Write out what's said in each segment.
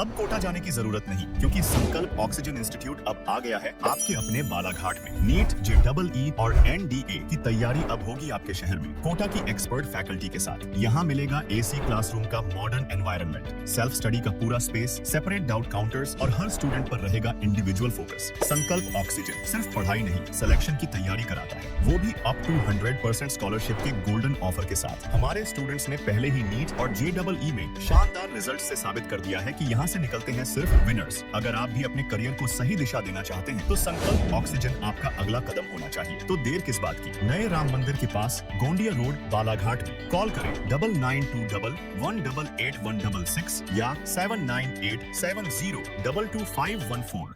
अब कोटा जाने की जरूरत नहीं, क्योंकि संकल्प ऑक्सीजन इंस्टीट्यूट अब आ गया है आपके अपने बालाघाट में। नीट, JEE और NDA की तैयारी अब होगी आपके शहर में, कोटा की एक्सपर्ट फैकल्टी के साथ। यहाँ मिलेगा AC क्लासरूम का मॉडर्न एनवायरनमेंट, सेल्फ स्टडी का पूरा स्पेस, सेपरेट डाउट काउंटर्स और हर स्टूडेंट पर रहेगा इंडिविजुअल फोकस। संकल्प ऑक्सीजन सिर्फ पढ़ाई नहीं, सिलेक्शन की तैयारी कराता है, वो भी अप टू 100% स्कॉलरशिप के गोल्डन ऑफर के साथ। हमारे स्टूडेंट्स ने पहले ही नीट और JEE में शानदार रिजल्ट से साबित कर दिया है कि यहाँ से निकलते हैं सिर्फ विनर्स। अगर आप भी अपने करियर को सही दिशा देना चाहते हैं तो संकल्प ऑक्सीजन आपका अगला कदम होना चाहिए। तो देर किस बात की, नए राम मंदिर के पास गोंडिया रोड बालाघाट में कॉल करें 9920188166 या 7987022514।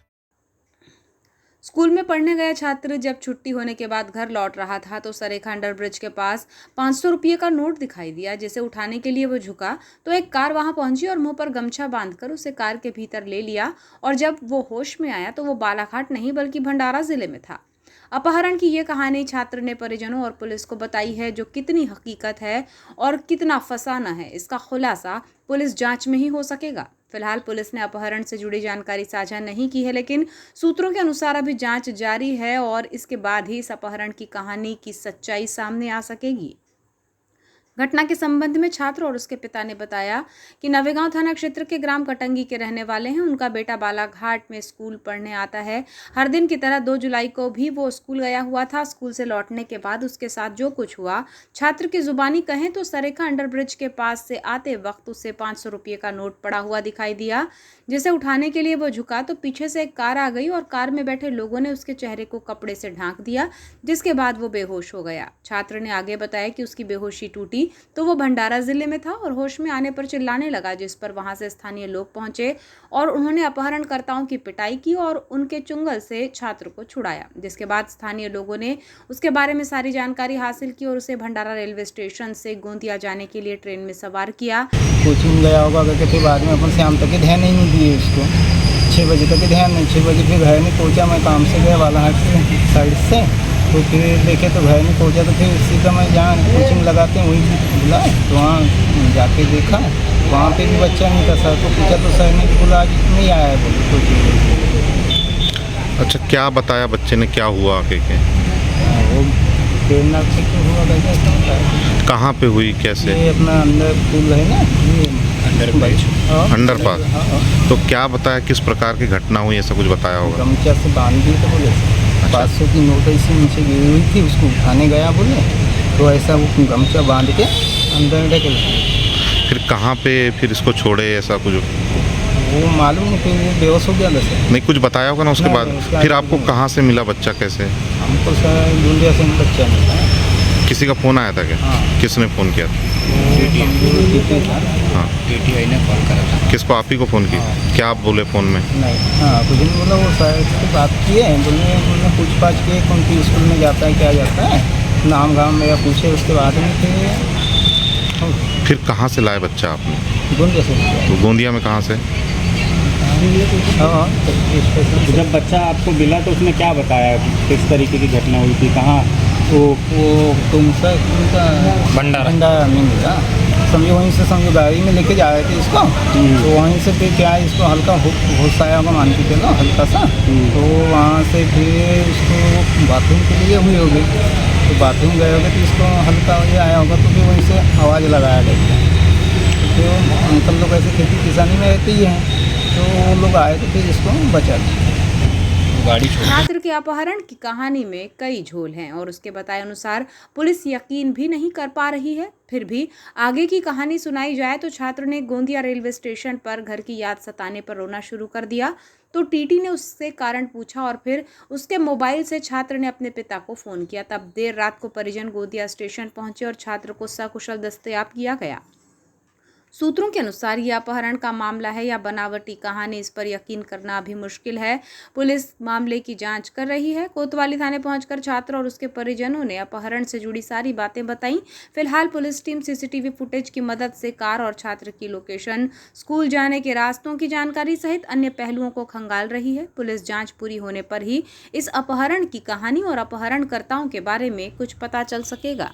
स्कूल में पढ़ने गया छात्र जब छुट्टी होने के बाद घर लौट रहा था तो सरेखा अंडरब्रिज के पास 500 रुपये का नोट दिखाई दिया। जिसे उठाने के लिए वो झुका तो एक कार वहां पहुंची और मुंह पर गमछा बांधकर उसे कार के भीतर ले लिया। और जब वो होश में आया तो वो बालाघाट नहीं बल्कि भंडारा जिले में था। अपहरण की ये कहानी छात्र ने परिजनों और पुलिस को बताई है। जो कितनी हकीकत है और कितना फसाना है, इसका खुलासा पुलिस जांच में ही हो सकेगा। फिलहाल पुलिस ने अपहरण से जुड़ी जानकारी साझा नहीं की है, लेकिन सूत्रों के अनुसार अभी जांच जारी है और इसके बाद ही इस अपहरण की कहानी की सच्चाई सामने आ सकेगी। घटना के संबंध में छात्र और उसके पिता ने बताया कि नवेगांव थाना क्षेत्र के ग्राम कटंगी के रहने वाले हैं। उनका बेटा बालाघाट में स्कूल पढ़ने आता है। हर दिन की तरह 2 जुलाई को भी वो स्कूल गया हुआ था। स्कूल से लौटने के बाद उसके साथ जो कुछ हुआ, छात्र की जुबानी कहें तो सरेखा अंडरब्रिज के पास से आते वक्त उसे 500 रुपये का नोट पड़ा हुआ दिखाई दिया। जिसे उठाने के लिए वो झुका तो पीछे से एक कार आ गई और कार में बैठे लोगों ने उसके चेहरे को कपड़े से ढांक दिया, जिसके बाद वो बेहोश हो गया। छात्र ने आगे बताया कि उसकी बेहोशी टूटी तो वो भंडारा जिले में था और होश में आने पर चिल्लाने लगा, जिस पर वहां से स्थानीय लोग पहुंचे और उन्होंने अपहरणकर्ताओं की पिटाई की और उनके चुंगल से छात्र को छुड़ाया। जिसके बाद स्थानीय लोगों ने उसके बारे में सारी जानकारी हासिल की और उसे भंडारा रेलवे स्टेशन से गोंदिया जाने के लिए ट्रेन में सवार किया। कोचिंग गया होगा करके फिर बाद में अपन शाम तक ध्यान नहीं दिए उसको, 6 बजे तक ध्यान नहीं। 6 बजे फिर घर नहीं पहुंचा, मैं काम से गया बालाघाट से साइड से, तो फिर देखे तो घर नहीं पहुंचा। तो फिर सीधा मैं जहाँ कोचिंग लगाते हैं वहीं बुला, तो वहाँ जाके देखा, वहाँ पे भी बच्चा नहीं था। सर को पूछा तो सर ने बोला आज नहीं आया है बोले कोचिंग। अच्छा, क्या बताया बच्चे ने, क्या हुआ आके के? वो प्रेरणा से क्यों हुआ कैसे बताया। कहाँ पे हुई, कैसे? ये अपना अंदर पुल है ना, अंडरपास। तो क्या बताया, किस प्रकार की घटना हुई, ऐसा कुछ बताया होगा? गमछा से बांध दी तो बोले 500 की नोट ऐसे नीचे गिरी हुई थी, उसको उठाने गया बोले तो ऐसा वो गमछा बांध के अंदर ढकेल। फिर कहाँ पे फिर इसको छोड़े, ऐसा कुछ? वो मालूम नहीं, फिर वो बेहोश हो गया वैसे। नहीं, कुछ बताया होगा ना उसके बाद? फिर आपको कहाँ से मिला बच्चा, कैसे? हमको सर गोंदिया से बच्चा मिला। किसी का फ़ोन आया था क्या? हाँ। किसने फ़ोन किया था? हाँ, TTI ने कॉल करा था। किसको? आप ही को फ़ोन किया? क्या आप बोले फ़ोन में? नहीं, हाँ कुछ नहीं बोला। वो सर से बात किए, बोले पूछ-पाछ किए कौन सी स्कूल में जाता है, क्या जाता है, नाम गाँव मेरा पूछे। उसके बाद में फिर कहाँ से लाए बच्चा आपने? गोंदिया से। तो गोंदिया में कहाँ से? हाँ, जब बच्चा आपको मिला तो उसने क्या बताया, किस तरीके की घटना हुई थी, कहाँ? वो तुमसे उनका भंडारा में मिला। समझो वहीं से, समझो गाड़ी में लेके जा रहे थे इसको, तो वहीं से फिर क्या इसको हल्का होश आया होगा, मान के चलो हल्का सा। तो वहाँ से फिर इसको बाथरूम के लिए हुई होगी, तो बाथरूम गए होगे तो इसको हल्का ये आया होगा, तो फिर वहीं से आवाज़ लगाया गया। तो अंकल लोग ऐसे खेती किसानी में रहते ही हैं, तो वो लोग आए तो फिर इसको बचा दिया। छात्र के अपहरण की कहानी में कई झोल हैं और उसके बताए अनुसार पुलिस यकीन भी नहीं कर पा रही है। फिर भी आगे की कहानी सुनाई जाए तो छात्र ने गोंदिया रेलवे स्टेशन पर घर की याद सताने पर रोना शुरू कर दिया। तो टीटी ने उससे कारण पूछा और फिर उसके मोबाइल से छात्र ने अपने पिता को फोन किया। तब देर रात को परिजन गोंदिया स्टेशन पहुंचे और छात्र को सकुशल दस्तयाब किया गया। सूत्रों के अनुसार यह अपहरण का मामला है या बनावटी कहानी, इस पर यकीन करना अभी मुश्किल है। पुलिस मामले की जांच कर रही है। कोतवाली थाने पहुंचकर छात्र और उसके परिजनों ने अपहरण से जुड़ी सारी बातें बताई। फिलहाल पुलिस टीम सीसीटीवी फुटेज की मदद से कार और छात्र की लोकेशन, स्कूल जाने के रास्तों की जानकारी सहित अन्य पहलुओं को खंगाल रही है। पुलिस जांच पूरी होने पर ही इस अपहरण की कहानी और अपहरणकर्ताओं के बारे में कुछ पता चल सकेगा।